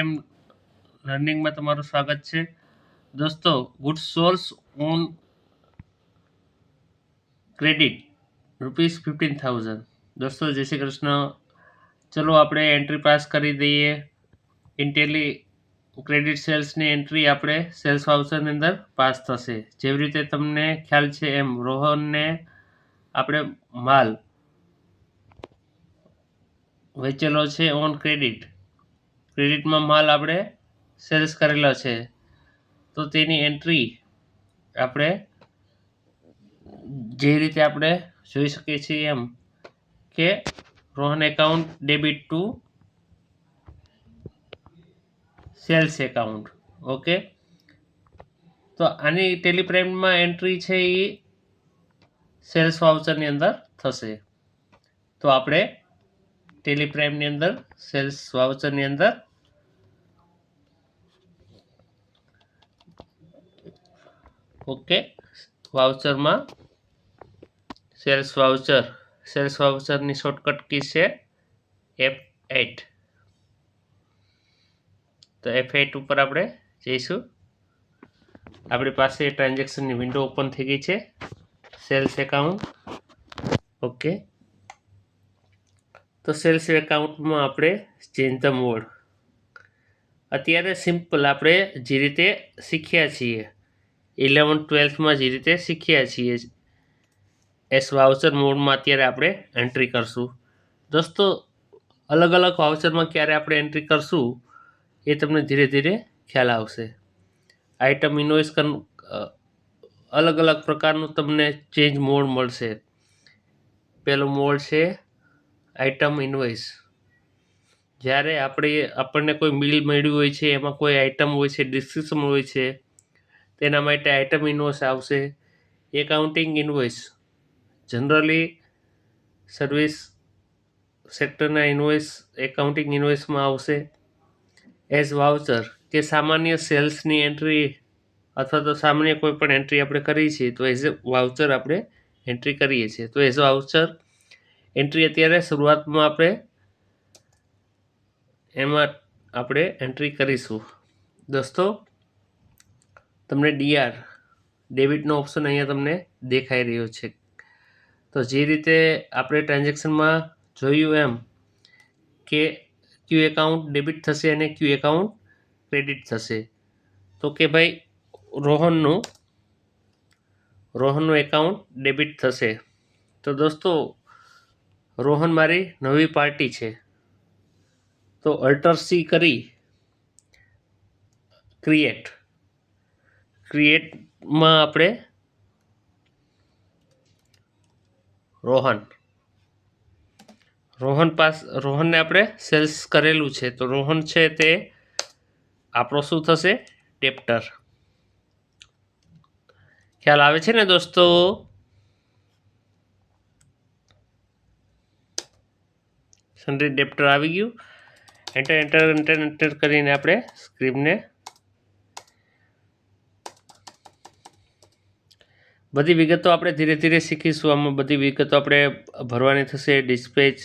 એમ લર્નિંગમાં તમારું સ્વાગત છે દોસ્તો. Good source on credit ₹15,000. દોસ્તો જય શ્રી કૃષ્ણ. ચલો આપણે એન્ટ્રી પાસ કરી દઈએ. ઇન્ટેલી ક્રેડિટ સેલ્સની એન્ટ્રી આપણે સેલ્સ વાઉચરની અંદર પાસ થશે. જેવી રીતે તમને ખ્યાલ છે એમ રોહનને આપણે માલ વેચેલો છે ઓન ક્રેડિટમાં માલ આપણે સેલ્સ કરેલો છે, તો તેની એન્ટ્રી આપણે જે રીતે આપણે જોઈ શકીએ છીએ એમ કે Rohan account debit to sales account. Okay, તો આની ટેલિપ્રાઇમમાં એન્ટ્રી છે એ સેલ્સ વાઉચરની અંદર થશે. તો આપણે ટેલિપ્રાઇમની અંદર સેલ્સ વાઉચરની અંદર ઓકે વાઉચરમાં સેલ્સ વાઉચરની શોર્ટકટ કી છે F8. તો F8 ઉપર આપણે જઈશું. આપણી પાસે ટ્રાન્ઝેક્શનની વિન્ડો ઓપન થઈ ગઈ છે, સેલ્સ એકાઉન્ટ. ઓકે, તો સેલ્સ એકાઉન્ટમાં આપણે ચેન્જ ધ મોડ અત્યારે સિમ્પલ આપણે જે રીતે શીખ્યા છીએ 11th-12thમાં જે રીતે શીખ્યા છીએ એસ વાઉચર મોડમાં અત્યારે આપણે એન્ટ્રી કરશું. દોસ્તો અલગ અલગ વાઉચરમાં ક્યારે આપણે એન્ટ્રી કરશું એ તમને ધીરે ધીરે ખ્યાલ આવશે. આઇટમ ઇન્વોઇસ અલગ અલગ પ્રકારનું તમને ચેન્જ મોડ મળશે. પહેલો મોડ છે આઇટમ ઇન્વોઇસ. જ્યારે આપણને કોઈ બિલ મળ્યું હોય છે, એમાં કોઈ આઇટમ હોય છે, ડિસ્ક્રિપ્શન હોય છે, તેના માટે આઇટમ ઇન્વોઇસ આવશે. એકાઉન્ટિંગ ઇન્વોઇસ જનરલી સર્વિસ સેક્ટરના ઇન્વોઇસ એકાઉન્ટિંગ ઇન્વોઇસમાં આવશે. એઝ વાઉચર કે સામાન્ય સેલ્સની એન્ટ્રી અથવા તો સામાન્ય કોઈ પણ એન્ટ્રી આપણે કરીએ છીએ તો એઝ એ વાઉચર આપણે એન્ટ્રી કરીએ છીએ. તો એઝ વાઉચર એન્ટ્રી અત્યારે શરૂઆતમાં આપણે એમાં આપણે એન્ટ્રી કરીશું. દોસ્તો તમને ડેબિટનો ઓપ્શન અહીંયા તમને દેખાઈ રહ્યો છે. તો જે રીતે આપણે ટ્રાન્ઝેક્શનમાં જોયું એમ કે ક્યુ એકાઉન્ટ ડેબિટ થશે અને ક્યુ એકાઉન્ટ ક્રેડિટ થશે. તો કે ભાઈ રોહનનું એકાઉન્ટ ડેબિટ થશે. તો દોસ્તો રોહન મારી નવી પાર્ટી છે, તો અલ્ટર સી કરી ક્રિએટમાં આપણે રોહનને આપણે સેલ્સ કરેલું છે, તો રોહન છે તે આપણો શું થશે ડેપ્ટર. ખ્યાલ આવે છે ને દોસ્તો? સન્ડે ડેપ્ટર આવી ગયું. એન્ટર કરીને આપણે સ્ક્રીપ્ટને બધી વિગતો આપણે ધીરે ધીરે શીખીશું. આમાં બધી વિગતો આપણે ભરવાની થશે. ડિસ્પેચ,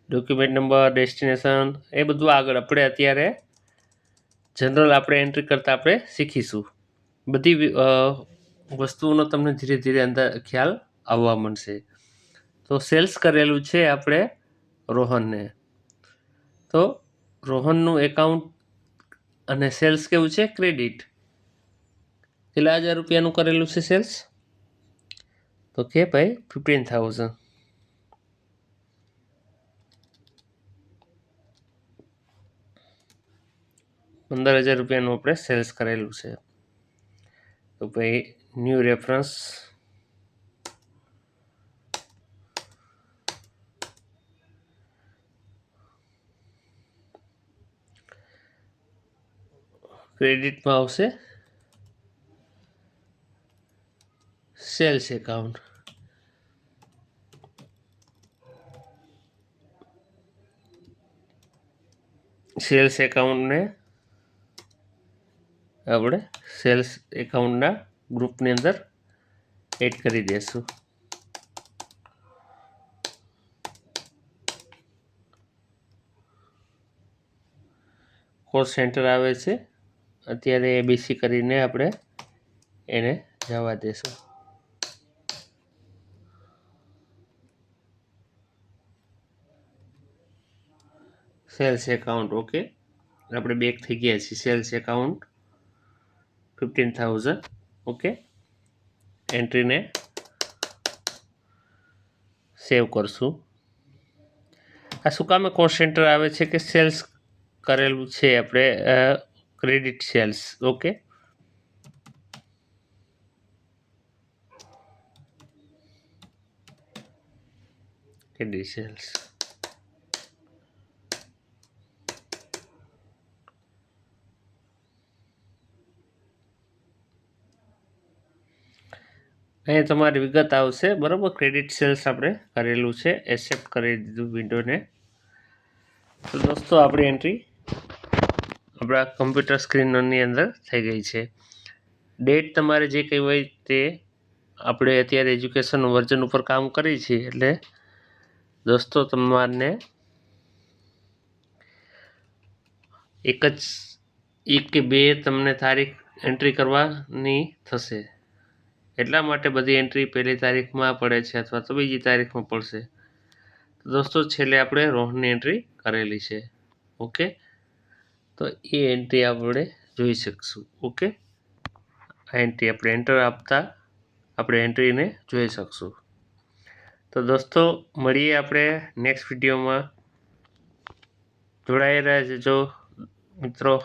ડોક્યુમેન્ટ નંબર, ડેસ્ટિનેશન, એ બધું આગળ આપણે અત્યારે જનરલ આપણે એન્ટ્રી કરતાં આપણે શીખીશું. બધી વસ્તુઓનો તમને ધીરે ધીરે અંદર ખ્યાલ આવવા મળશે. તો સેલ્સ કરેલું છે આપણે રોહનને, તો રોહનનું એકાઉન્ટ અને સેલ્સ કેવું છે ક્રેડિટ. કેટલા હજાર રૂપિયાનું કરેલું છે સેલ્સ? તો કે ભાઈ 15,000. ₹15,000 આપણે સેલ્સ કરેલું છે. તો ભાઈ ન્યૂ રેફરન્સ ક્રેડિટમાં આવશે સેલ્સ એકાઉન્ટ. સેલ્સ એકાઉન્ટને આપણે સેલ્સ એકાઉન્ટના ગ્રુપની અંદર એડ કરી દઈશું. કોસ્ટ સેન્ટર આવે છે. અત્યારે ABC કરીને આપણે એને જવા દેશું. સેલ્સ એકાઉન્ટ ઓકે, આપણે બેક થઈ ગયા છીએ. Sales account 15,000 okay. એન્ટ્રીને સેવ કરશું. આ શું કામે કોસ્ટ સેન્ટર આવે છે કે સેલ્સ કરેલું છે આપણે, credit sales okay. Credit sales અહીંયા તમારી વિગત આવશે બરાબર. ક્રેડિટ સેલ્સ આપણે કરેલું છે, એક્સેપ્ટ કરી દીધું વિન્ડોને. તો દોસ્તો આપણી એન્ટ્રી આપણા કમ્પ્યુટર સ્ક્રીનની અંદર થઈ ગઈ છે. ડેટ તમારે જે કંઈ હોય તે આપણે અત્યારે એજ્યુકેશન વર્ઝન ઉપર કામ કરીએ છીએ, એટલે દોસ્તો તમારને એક કે બે તમને તારીખ એન્ટ્રી કરવાની થશે. એટલા માટે બધી એન્ટ્રી પહેલી તારીખમાં પડે છે અથવા તો બીજી તારીખમાં પડશે. તો દોસ્તો છેલ્લે આપણે રોહનની એન્ટ્રી કરેલી છે ઓકે. તો એ એન્ટ્રી આપણે જોઈ શકશું ઓકે. આ એન્ટ્રી આપણે એન્ટર આપતા આપણે એન્ટ્રીને જોઈ શકશું. તો દોસ્તો મળીએ આપણે નેક્સ્ટ વિડીયોમાં. જોડાયેલા જજો મિત્રો.